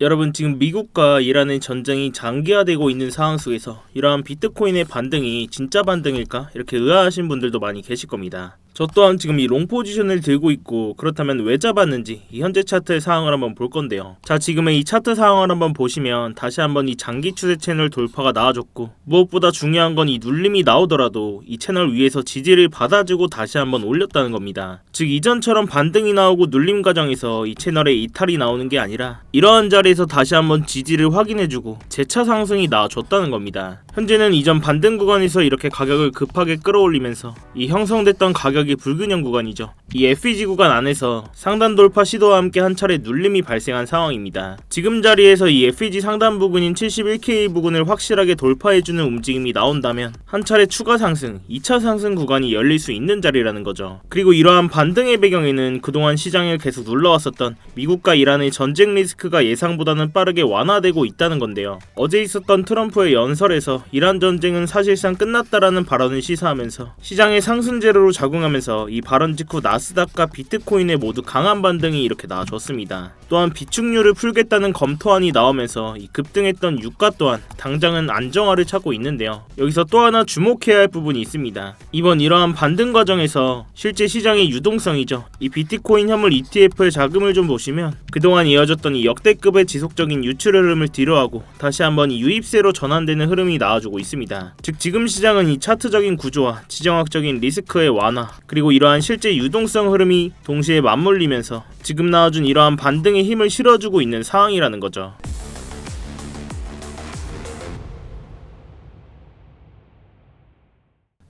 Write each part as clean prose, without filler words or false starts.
여러분, 지금 미국과 이란의 전쟁이 장기화되고 있는 상황 속에서 이러한 비트코인의 반등이 진짜 반등일까? 이렇게 의아하신 분들도 많이 계실 겁니다. 저 또한 지금 이 롱 포지션을 들고 있고, 그렇다면 왜 잡았는지 이 현재 차트의 상황을 한번 볼 건데요. 자, 지금의 이 차트 상황을 한번 보시면 다시 한번 이 장기 추세 채널 돌파가 나와줬고, 무엇보다 중요한 건 이 눌림이 나오더라도 이 채널 위에서 지지를 받아주고 다시 한번 올렸다는 겁니다. 즉, 이전처럼 반등이 나오고 눌림 과정에서 이 채널의 이탈이 나오는 게 아니라 이러한 자리에서 다시 한번 지지를 확인해주고 재차 상승이 나와줬다는 겁니다. 현재는 이전 반등 구간에서 이렇게 가격을 급하게 끌어올리면서 이 형성됐던 가격이 불균형 구간이죠. 이 FEG 구간 안에서 상단 돌파 시도와 함께 한 차례 눌림이 발생한 상황입니다. 지금 자리에서 이 FEG 상단 부근인 71K 부근을 확실하게 돌파해주는 움직임이 나온다면 한 차례 추가 상승, 2차 상승 구간이 열릴 수 있는 자리라는 거죠. 그리고 이러한 반등의 배경에는 그동안 시장을 계속 눌러왔었던 미국과 이란의 전쟁 리스크가 예상보다는 빠르게 완화되고 있다는 건데요. 어제 있었던 트럼프의 연설에서 이란 전쟁은 사실상 끝났다라는 발언을 시사하면서 시장의 상승 재료로 작용하면서 이 발언 직후 나스닥과 비트코인의 모두 강한 반등이 이렇게 나와줬습니다. 또한 비축률을 풀겠다는 검토안이 나오면서 이 급등했던 유가 또한 당장은 안정화를 찾고 있는데요. 여기서 또 하나 주목해야 할 부분이 있습니다. 이번 이러한 반등 과정에서 실제 시장의 유동성이죠. 이 비트코인 현물 ETF의 자금을 좀 보시면 그동안 이어졌던 이 역대급의 지속적인 유출 흐름을 뒤로하고 다시 한번 이 유입세로 전환되는 흐름이 나와주고 있습니다. 즉, 지금 시장은 이 차트적인 구조와 지정학적인 리스크의 완화, 그리고 이러한 실제 유동성 흐름이 동시에 맞물리면서 지금 나와준 이러한 반등의 힘을 실어주고 있는 상황이라는 거죠.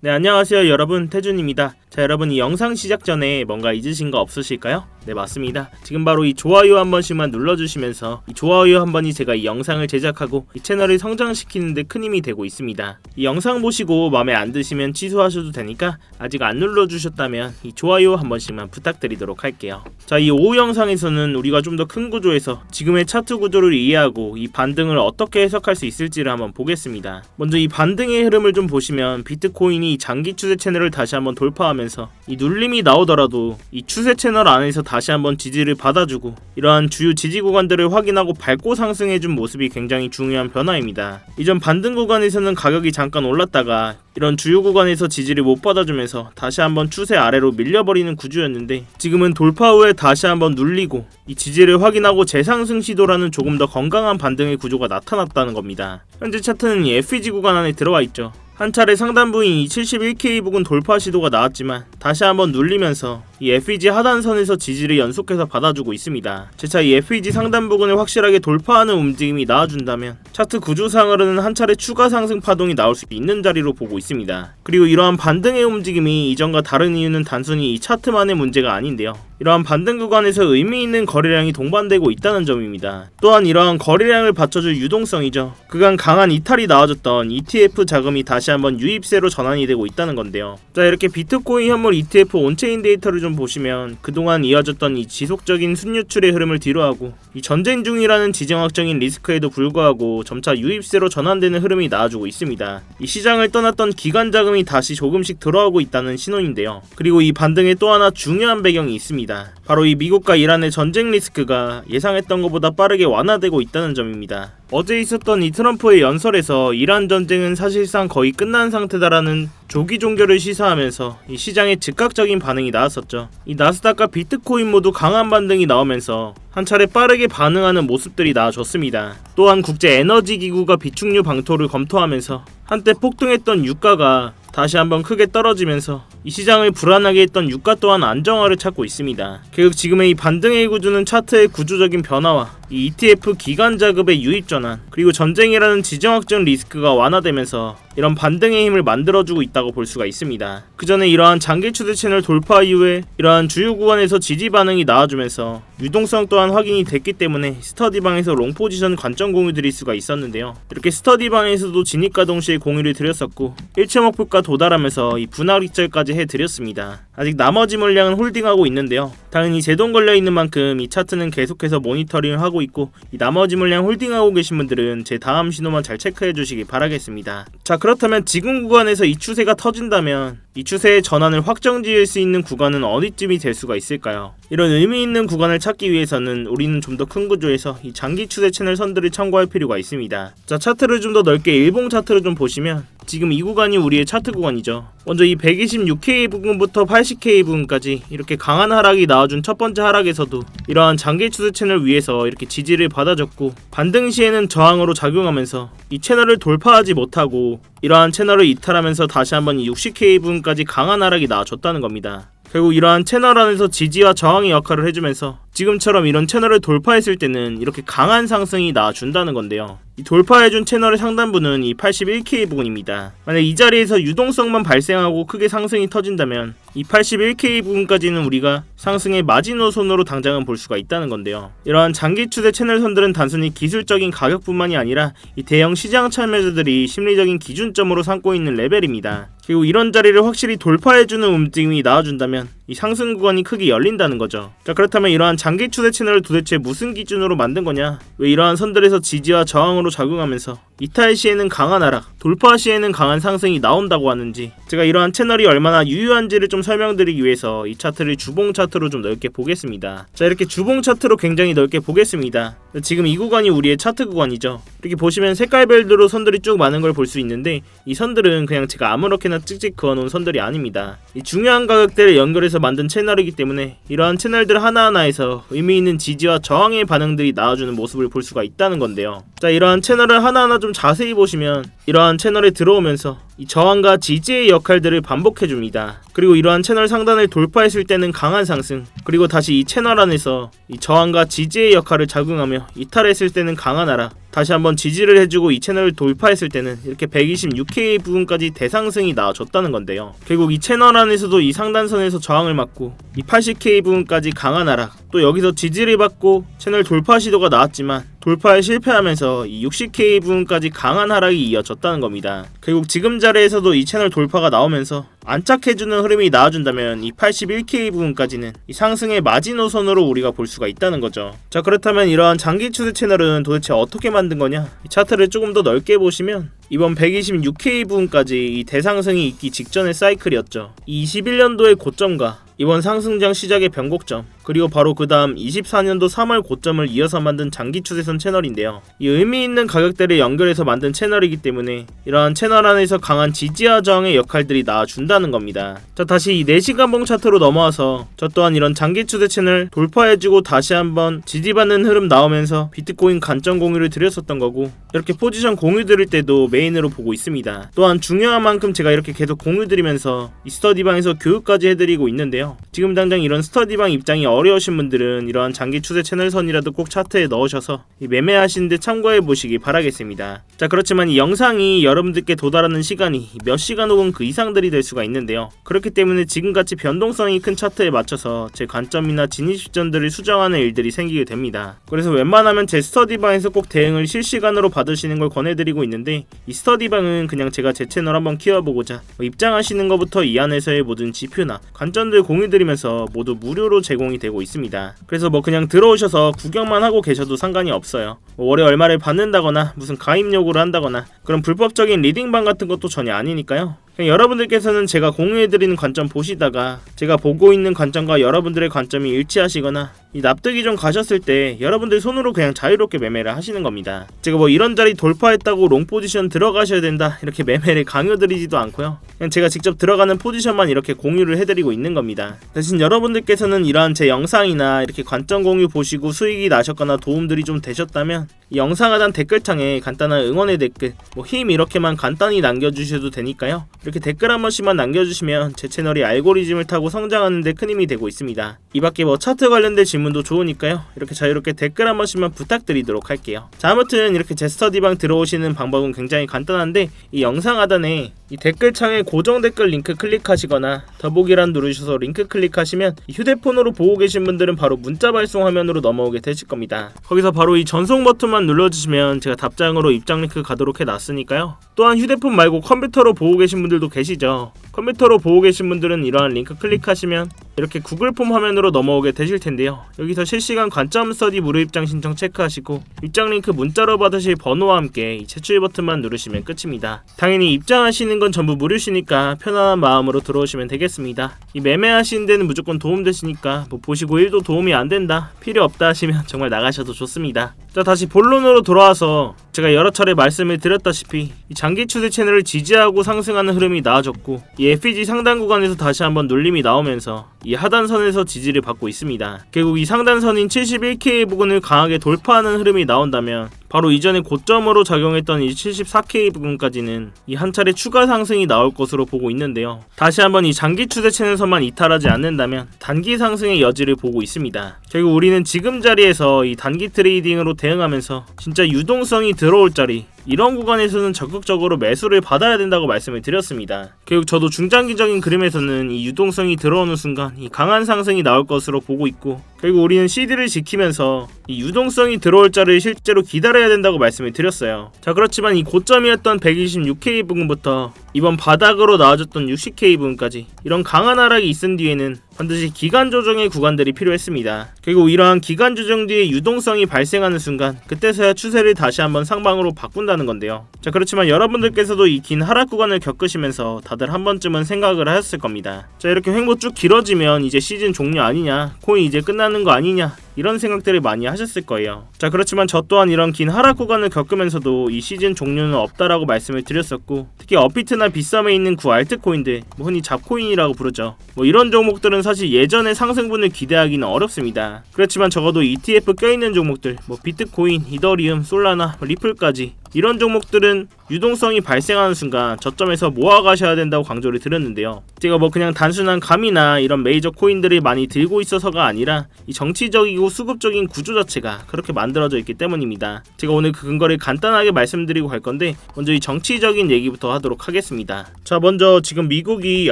네, 안녕하세요 여러분, 태준입니다. 자, 여러분, 이 영상 시작 전에 뭔가 잊으신 거 없으실까요? 네, 맞습니다. 지금 바로 이 좋아요 한 번씩만 눌러주시면서 이 좋아요 한 번이 제가 이 영상을 제작하고 이 채널을 성장시키는 데 큰 힘이 되고 있습니다. 이 영상 보시고 마음에 안 드시면 취소하셔도 되니까 아직 안 눌러주셨다면 이 좋아요 한 번씩만 부탁드리도록 할게요. 자, 이 오후 영상에서는 우리가 좀 더 큰 구조에서 지금의 차트 구조를 이해하고 이 반등을 어떻게 해석할 수 있을지를 한번 보겠습니다. 먼저 이 반등의 흐름을 좀 보시면 비트코인이 장기 추세 채널을 다시 한번 돌파하면서 이 눌림이 나오더라도 이 추세 채널 안에서 다시 한번 지지를 받아주고 이러한 주요 지지 구간들을 확인하고 밟고 상승해준 모습이 굉장히 중요한 변화입니다. 이전 반등 구간에서는 가격이 잠깐 올랐다가 이런 주요 구간에서 지지를 못 받아주면서 다시 한번 추세 아래로 밀려버리는 구조였는데, 지금은 돌파 후에 다시 한번 눌리고 이 지지를 확인하고 재상승 시도라는 조금 더 건강한 반등의 구조가 나타났다는 겁니다. 현재 차트는 이 FEG 구간 안에 들어와 있죠. 한 차례 상단부인 이 71K 부근 돌파 시도가 나왔지만 다시 한번 눌리면서 이 FEG 하단선에서 지지를 연속해서 받아주고 있습니다. 재차 이 FEG 상단 부근을 확실하게 돌파하는 움직임이 나와준다면 차트 구조상으로는 한 차례 추가 상승 파동이 나올 수 있는 자리로 보고 있습니다. 그리고 이러한 반등의 움직임이 이전과 다른 이유는 단순히 이 차트만의 문제가 아닌데요. 이러한 반등 구간에서 의미 있는 거래량이 동반되고 있다는 점입니다. 또한 이러한 거래량을 받쳐줄 유동성이죠. 그간 강한 이탈이 나와줬던 ETF 자금이 다시 한번 유입세로 전환이 되고 있다는 건데요. 자, 이렇게 비트코인 현물 ETF 온체인 데이터를 좀 보시면 그동안 이어졌던 이 지속적인 순유출의 흐름을 뒤로하고 이 전쟁 중이라는 지정학적인 리스크에도 불구하고 점차 유입세로 전환되는 흐름이 나와주고 있습니다. 이 시장을 떠났던 기관 자금이 다시 조금씩 들어오고 있다는 신호인데요. 그리고 이 반등에 또 하나 중요한 배경이 있습니다. 바로 이 미국과 이란의 전쟁 리스크가 예상했던 것보다 빠르게 완화되고 있다는 점입니다. 어제 있었던 이 트럼프의 연설에서 이란 전쟁은 사실상 거의 끝난 상태다라는 조기 종결을 시사하면서 이 시장에 즉각적인 반응이 나왔었죠. 이 나스닥과 비트코인 모두 강한 반등이 나오면서 한 차례 빠르게 반응하는 모습들이 나와줬습니다. 또한 국제 에너지 기구가 비축류 방토를 검토하면서 한때 폭등했던 유가가 다시 한번 크게 떨어지면서 이 시장을 불안하게 했던 유가 또한 안정화를 찾고 있습니다. 결국 지금의 이 반등의 구조는 차트의 구조적인 변화와 이 ETF 기관 자금의 유입 전환, 그리고 전쟁이라는 지정학적 리스크가 완화되면서 이런 반등의 힘을 만들어주고 있다고 볼 수가 있습니다. 그 전에 이러한 장기 추세 채널 돌파 이후에 이러한 주요 구간에서 지지 반응이 나와주면서 유동성 또한 확인이 됐기 때문에 스터디방에서 롱 포지션 관점 공유 드릴 수가 있었는데요. 이렇게 스터디방에서도 진입과 동시에 공유를 드렸었고 일체 목표가 도달하면서 이 분할 익절까지 해드렸습니다. 아직 나머지 물량은 홀딩하고 있는데요. 당연히 제동 걸려있는 만큼 이 차트는 계속해서 모니터링을 하고 있고 이 나머지 물량 홀딩하고 계신 분들은 제 다음 신호만 잘 체크해 주시기 바라겠습니다. 자, 그렇다면 지금 구간에서 이 추세가 터진다면 이 추세의 전환을 확정지을 수 있는 구간은 어디쯤이 될 수가 있을까요? 이런 의미 있는 구간을 찾기 위해서는 우리는 좀 더 큰 구조에서 이 장기 추세 채널 선들을 참고할 필요가 있습니다. 자, 차트를 좀 더 넓게 일봉 차트를 좀 보시면 지금 이 구간이 우리의 차트 구간이죠. 먼저 이 126K 부분부터 80K 부분까지 이렇게 강한 하락이 나와준 첫 번째 하락에서도 이러한 장기 추세 채널 위에서 이렇게 지지를 받아줬고, 반등 시에는 저항으로 작용하면서 이 채널을 돌파하지 못하고 이러한 채널을 이탈하면서 다시 한번 이 60K 부분까지 강한 하락이 나와줬다는 겁니다. 결국 이러한 채널 안에서 지지와 저항의 역할을 해주면서 지금처럼 이런 채널을 돌파했을 때는 이렇게 강한 상승이 나와준다는 건데요. 이 돌파해준 채널의 상단부는 이 81K 부분입니다. 만약 이 자리에서 유동성만 발생하고 크게 상승이 터진다면 이 81K 부분까지는 우리가 상승의 마지노선으로 당장은 볼 수가 있다는 건데요. 이러한 장기 추세 채널선들은 단순히 기술적인 가격뿐만이 아니라 이 대형 시장 참여자들이 심리적인 기준점으로 삼고 있는 레벨입니다. 그리고 이런 자리를 확실히 돌파해주는 움직임이 나와준다면 이 상승 구간이 크게 열린다는 거죠. 자, 그렇다면 이러한 장기 추세 채널을 도대체 무슨 기준으로 만든 거냐? 왜 이러한 선들에서 지지와 저항으로 작용하면서 이탈 시에는 강한 하락, 돌파 시에는 강한 상승이 나온다고 하는지, 제가 이러한 채널이 얼마나 유효한지를 좀 설명드리기 위해서 이 차트를 주봉 차트로 좀 넓게 보겠습니다. 자, 이렇게 주봉 차트로 굉장히 넓게 보겠습니다. 지금 이 구간이 우리의 차트 구간이죠. 이렇게 보시면 색깔별로 선들이 쭉 많은 걸 볼 수 있는데, 이 선들은 그냥 제가 아무렇게나 찍찍 그어놓은 선들이 아닙니다. 이 중요한 가격대를 연결해서 만든 채널이기 때문에 이러한 채널들 하나하나에서 의미 있는 지지와 저항의 반응들이 나와주는 모습을 볼 수가 있다는 건데요. 자, 이러한 채널을 하나하나 좀 자세히 보시면 이러한 채널에 들어오면서 이 저항과 지지의 역할들을 반복해줍니다. 그리고 이러한 채널 상단을 돌파했을 때는 강한 상승, 그리고 다시 이 채널 안에서 이 저항과 지지의 역할을 작용하며 이탈했을 때는 강한 하락, 다시 한번 지지를 해주고 이 채널을 돌파했을 때는 이렇게 126K 부분까지 대상승이 나와줬다는 건데요. 결국 이 채널 안에서도 이 상단선에서 저항을 맞고 이 80K 부분까지 강한 하락, 또 여기서 지지를 받고 채널 돌파 시도가 나왔지만 돌파에 실패하면서 이 60K 부분까지 강한 하락이 이어졌다는 겁니다. 결국 지금 자리에서도 이 채널 돌파가 나오면서 안착해주는 흐름이 나와준다면 이 81K 부분까지는 이 상승의 마지노선으로 우리가 볼 수가 있다는 거죠. 자, 그렇다면 이러한 장기 추세 채널은 도대체 어떻게 만든 거냐? 이 차트를 조금 더 넓게 보시면 이번 126K 부분까지 이 대상승이 있기 직전의 사이클이었죠. 이 21년도의 고점과 이번 상승장 시작의 변곡점, 그리고 바로 그 다음 24년도 3월 고점을 이어서 만든 장기 추세선 채널인데요. 이 의미 있는 가격대를 연결해서 만든 채널이기 때문에 이러한 채널 안에서 강한 지지와 저항의 역할들이 나와준다는 겁니다. 자, 다시 이 4시간봉 차트로 넘어와서 저 또한 이런 장기 추세 채널 돌파해주고 다시 한번 지지받는 흐름 나오면서 비트코인 관점 공유를 드렸었던 거고, 이렇게 포지션 공유 드릴 때도 메인으로 보고 있습니다. 또한 중요한 만큼 제가 이렇게 계속 공유 드리면서 이 스터디방에서 교육까지 해드리고 있는데요. 지금 당장 이런 스터디방 입장이 어려우신 분들은 이러한 장기 추세 채널선이라도 꼭 차트에 넣으셔서 매매하시는데 참고해 보시기 바라겠습니다. 자, 그렇지만 이 영상이 여러분들께 도달하는 시간이 몇 시간 혹은 그 이상들이 될 수가 있는데요. 그렇기 때문에 지금같이 변동성이 큰 차트에 맞춰서 제 관점이나 진입 시점들을 수정하는 일들이 생기게 됩니다. 그래서 웬만하면 제 스터디방에서 꼭 대응을 실시간으로 받으시는 걸 권해드리고 있는데, 이 스터디방은 그냥 제가 제 채널 한번 키워보고자 입장하시는 것부터 이 안에서의 모든 지표나 관점들 공유드리면서 모두 무료로 제공이 되고 있습니다. 그래서 그냥 들어오셔서 구경만 하고 계셔도 상관이 없어요. 월에 얼마를 받는다거나 무슨 가입 요구를 한다거나 그런 불법적인 리딩방 같은 것도 전혀 아니니까요. 그냥 여러분들께서는 제가 공유해드리는 관점 보시다가 제가 보고 있는 관점과 여러분들의 관점이 일치하시거나 이 납득이 좀 가셨을 때 여러분들 손으로 그냥 자유롭게 매매를 하시는 겁니다. 제가 이런 자리 돌파했다고 롱 포지션 들어가셔야 된다 이렇게 매매를 강요드리지도 않고요. 그냥 제가 직접 들어가는 포지션만 이렇게 공유를 해드리고 있는 겁니다. 대신 여러분들께서는 이러한 제 영상이나 이렇게 관점 공유 보시고 수익이 나셨거나 도움들이 좀 되셨다면 이 영상 하단 댓글창에 간단한 응원의 댓글, 힘 이렇게만 간단히 남겨주셔도 되니까요. 이렇게 댓글 한 번씩만 남겨주시면 제 채널이 알고리즘을 타고 성장하는 데 큰 힘이 되고 있습니다. 이 밖에 차트 관련된 질문도 좋으니까요. 이렇게 자유롭게 댓글 한 번씩만 부탁드리도록 할게요. 자, 아무튼 이렇게 제 스터디방 들어오시는 방법은 굉장히 간단한데, 이 영상 하단에 이 댓글창에 고정 댓글 링크 클릭하시거나 더보기란 누르셔서 링크 클릭하시면 휴대폰으로 보고 계신 분들은 바로 문자 발송 화면으로 넘어오게 되실 겁니다. 거기서 바로 이 전송 버튼만 눌러주시면 제가 답장으로 입장 링크 가도록 해놨으니까요. 또한 휴대폰 말고 컴퓨터로 보고 계신 분들도 계시죠. 컴퓨터로 보고 계신 분들은 이러한 링크 클릭하시면 이렇게 구글 폼 화면으로 넘어오게 되실 텐데요. 여기서 실시간 관점 스터디 무료 입장 신청 체크하시고 입장 링크 문자로 받으실 번호와 함께 이 제출 버튼만 누르시면 끝입니다. 당연히 입장하시는 건 전부 무료시니까 편안한 마음으로 들어오시면 되겠습니다. 이 매매하시는 데는 무조건 도움되시니까 뭐 보시고 1도 도움이 안 된다, 필요 없다 하시면 정말 나가셔도 좋습니다. 자, 다시 본론으로 돌아와서 제가 여러 차례 말씀을 드렸다시피 이 장기 추세 채널을 지지하고 상승하는 흐름이 나아졌고 이 FEG 상단 구간에서 다시 한번 눌림이 나오면서 이 하단선에서 지지를 받고 있습니다. 결국 이 상단선인 71K 부근을 강하게 돌파하는 흐름이 나온다면 바로 이전에 고점으로 작용했던 이 74K 부근까지는 이 한 차례 추가 상승이 나올 것으로 보고 있는데요. 다시 한번 이 장기 추세 채널선만 이탈하지 않는다면 단기 상승의 여지를 보고 있습니다. 결국 우리는 지금 자리에서 이 단기 트레이딩으로 대응하면서 진짜 유동성이 들어올 자리, 이런 구간에서는 적극적으로 매수를 받아야 된다고 말씀을 드렸습니다. 결국 저도 중장기적인 그림에서는 이 유동성이 들어오는 순간 이 강한 상승이 나올 것으로 보고 있고, 결국 우리는 CD를 지키면서 이 유동성이 들어올 자리를 실제로 기다려야 된다고 말씀을 드렸어요. 자, 그렇지만 이 고점이었던 126K 부근부터 이번 바닥으로 나와줬던 60K 부근까지 이런 강한 하락이 있은 뒤에는 반드시 기간 조정의 구간들이 필요했습니다. 결국 이러한 기간 조정 뒤에 유동성이 발생하는 순간 그때서야 추세를 다시 한번 상방으로 바꾼다는 건데요. 자, 그렇지만 여러분들께서도 이 긴 하락 구간을 겪으시면서 다들 한 번쯤은 생각을 하셨을 겁니다. 자, 이렇게 횡보 쭉 길어지면 이제 시즌 종료 아니냐, 코인 이제 끝나는 거 아니냐, 이런 생각들을 많이 하셨을 거예요. 자, 그렇지만 저 또한 이런 긴 하락 구간을 겪으면서도 이 시즌 종료는 없다라고 말씀을 드렸었고, 특히 업비트나 빗썸에 있는 구 알트코인들, 흔히 잡코인이라고 부르죠. 이런 종목들은 사실 예전의 상승분을 기대하기는 어렵습니다. 그렇지만 적어도 ETF 껴있는 종목들, 비트코인, 이더리움, 솔라나, 리플까지 이런 종목들은 유동성이 발생하는 순간 저점에서 모아가셔야 된다고 강조를 드렸는데요. 제가 그냥 단순한 감이나 이런 메이저 코인들을 많이 들고 있어서가 아니라 이 정치적이고 수급적인 구조 자체가 그렇게 만들어져 있기 때문입니다. 제가 오늘 그 근거를 간단하게 말씀드리고 갈 건데, 먼저 이 정치적인 얘기부터 하도록 하겠습니다. 자, 먼저 지금 미국이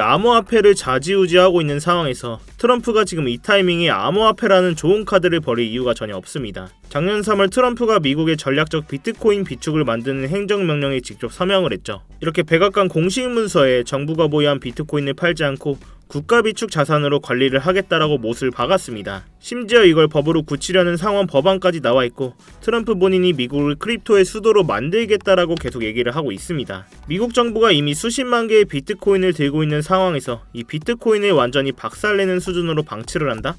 암호화폐를 좌지우지하고 있는 상황에서 트럼프가 지금 이 타이밍에 암호화폐라는 좋은 카드를 벌일 이유가 전혀 없습니다. 작년 3월 트럼프가 미국의 전략적 비트코인 비축을 만드는 행정명령에 직접 서명을 했죠. 이렇게 백악관 공식 문서에 정부가 보유한 비트코인을 팔지 않고 국가 비축 자산으로 관리를 하겠다라고 못을 박았습니다. 심지어 이걸 법으로 굳히려는 상원 법안까지 나와 있고, 트럼프 본인이 미국을 크립토의 수도로 만들겠다라고 계속 얘기를 하고 있습니다. 미국 정부가 이미 수십만 개의 비트코인을 들고 있는 상황에서 이 비트코인을 완전히 박살내는 수준으로 방치를 한다?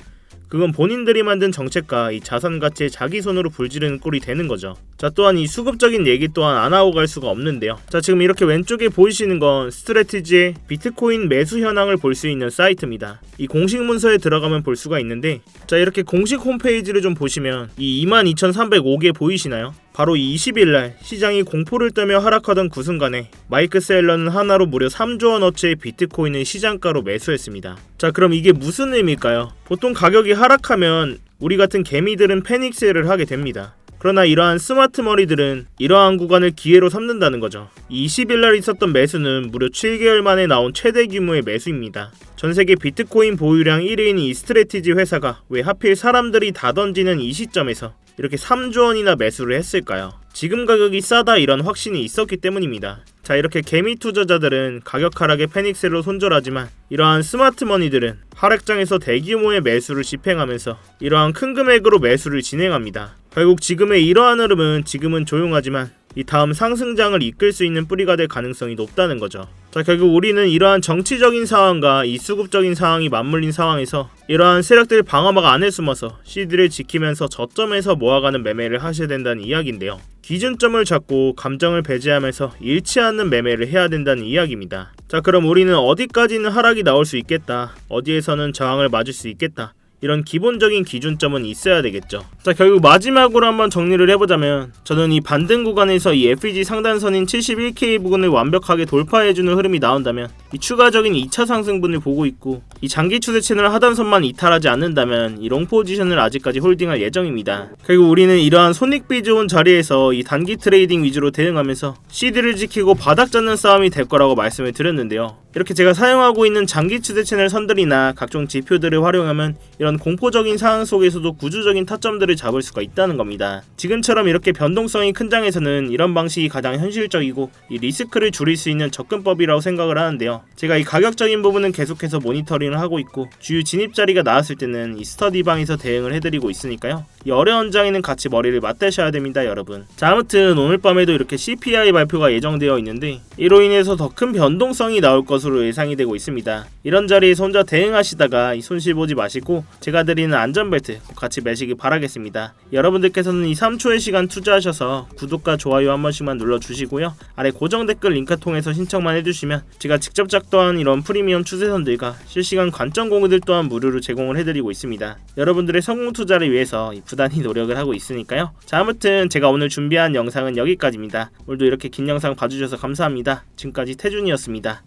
그건 본인들이 만든 정책과 이 자산 가치에 자기 손으로 불지르는 꼴이 되는 거죠. 자, 또한 이 수급적인 얘기 또한 안 하고 갈 수가 없는데요. 자, 지금 이렇게 왼쪽에 보이시는 건 스트래티지의 비트코인 매수 현황을 볼 수 있는 사이트입니다. 이 공식 문서에 들어가면 볼 수가 있는데, 자, 이렇게 공식 홈페이지를 좀 보시면 이 22,305개 보이시나요? 바로 이 20일날 시장이 공포를 떨며 하락하던 그 순간에 마이크 셀러는 하나로 무려 3조 원어치의 비트코인을 시장가로 매수했습니다. 자, 그럼 이게 무슨 의미일까요? 보통 가격이 하락하면 우리 같은 개미들은 패닉셀을 하게 됩니다. 그러나 이러한 스마트 머리들은 이러한 구간을 기회로 삼는다는 거죠. 20일날 있었던 매수는 무려 7개월 만에 나온 최대 규모의 매수입니다. 전세계 비트코인 보유량 1위인 이 스트래티지 회사가 왜 하필 사람들이 다 던지는 이 시점에서 이렇게 3조 원이나 매수를 했을까요? 지금 가격이 싸다 이런 확신이 있었기 때문입니다. 자, 이렇게 개미 투자자들은 가격 하락에 패닉셀로 손절하지만 이러한 스마트 머니들은 하락장에서 대규모의 매수를 집행하면서 이러한 큰 금액으로 매수를 진행합니다. 결국 지금의 이러한 흐름은 지금은 조용하지만 이 다음 상승장을 이끌 수 있는 뿌리가 될 가능성이 높다는 거죠. 자, 결국 우리는 이러한 정치적인 상황과 이 수급적인 상황이 맞물린 상황에서 이러한 세력들 방어막 안에 숨어서 CD를 지키면서 저점에서 모아가는 매매를 하셔야 된다는 이야기인데요. 기준점을 잡고 감정을 배제하면서 잃지 않는 매매를 해야 된다는 이야기입니다. 자, 그럼 우리는 어디까지는 하락이 나올 수 있겠다, 어디에서는 저항을 맞을 수 있겠다, 이런 기본적인 기준점은 있어야 되겠죠. 자, 결국 마지막으로 한번 정리를 해보자면, 저는 이 반등 구간에서 이 FEG 상단선인 71K 부근을 완벽하게 돌파해주는 흐름이 나온다면 이 추가적인 2차 상승분을 보고 있고, 이 장기 추세 채널 하단선만 이탈하지 않는다면 이 롱 포지션을 아직까지 홀딩할 예정입니다. 결국 우리는 이러한 손익비 좋은 자리에서 이 단기 트레이딩 위주로 대응하면서 CD를 지키고 바닥 잡는 싸움이 될 거라고 말씀을 드렸는데요. 이렇게 제가 사용하고 있는 장기 추세 채널 선들이나 각종 지표들을 활용하면 이런 이런 공포적인 상황 속에서도 구조적인 타점들을 잡을 수가 있다는 겁니다. 지금처럼 이렇게 변동성이 큰 장에서는 이런 방식이 가장 현실적이고 이 리스크를 줄일 수 있는 접근법이라고 생각을 하는데요. 제가 이 가격적인 부분은 계속해서 모니터링을 하고 있고 주요 진입 자리가 나왔을 때는 이 스터디방에서 대응을 해드리고 있으니까요. 이 어려운 장에는 같이 머리를 맞대셔야 됩니다, 여러분. 자, 아무튼 오늘 밤에도 이렇게 CPI 발표가 예정되어 있는데 이로 인해서 더 큰 변동성이 나올 것으로 예상이 되고 있습니다. 이런 자리에서 혼자 대응하시다가 이 손실 보지 마시고 제가 드리는 안전벨트 같이 매시기 바라겠습니다. 여러분들께서는 이 3초의 시간 투자하셔서 구독과 좋아요 한 번씩만 눌러주시고요. 아래 고정 댓글 링크 통해서 신청만 해주시면 제가 직접 작성한 이런 프리미엄 추세선들과 실시간 관점 공유들 또한 무료로 제공을 해드리고 있습니다. 여러분들의 성공 투자를 위해서 부단히 노력을 하고 있으니까요. 자, 아무튼 제가 오늘 준비한 영상은 여기까지입니다. 오늘도 이렇게 긴 영상 봐주셔서 감사합니다. 지금까지 태준이었습니다.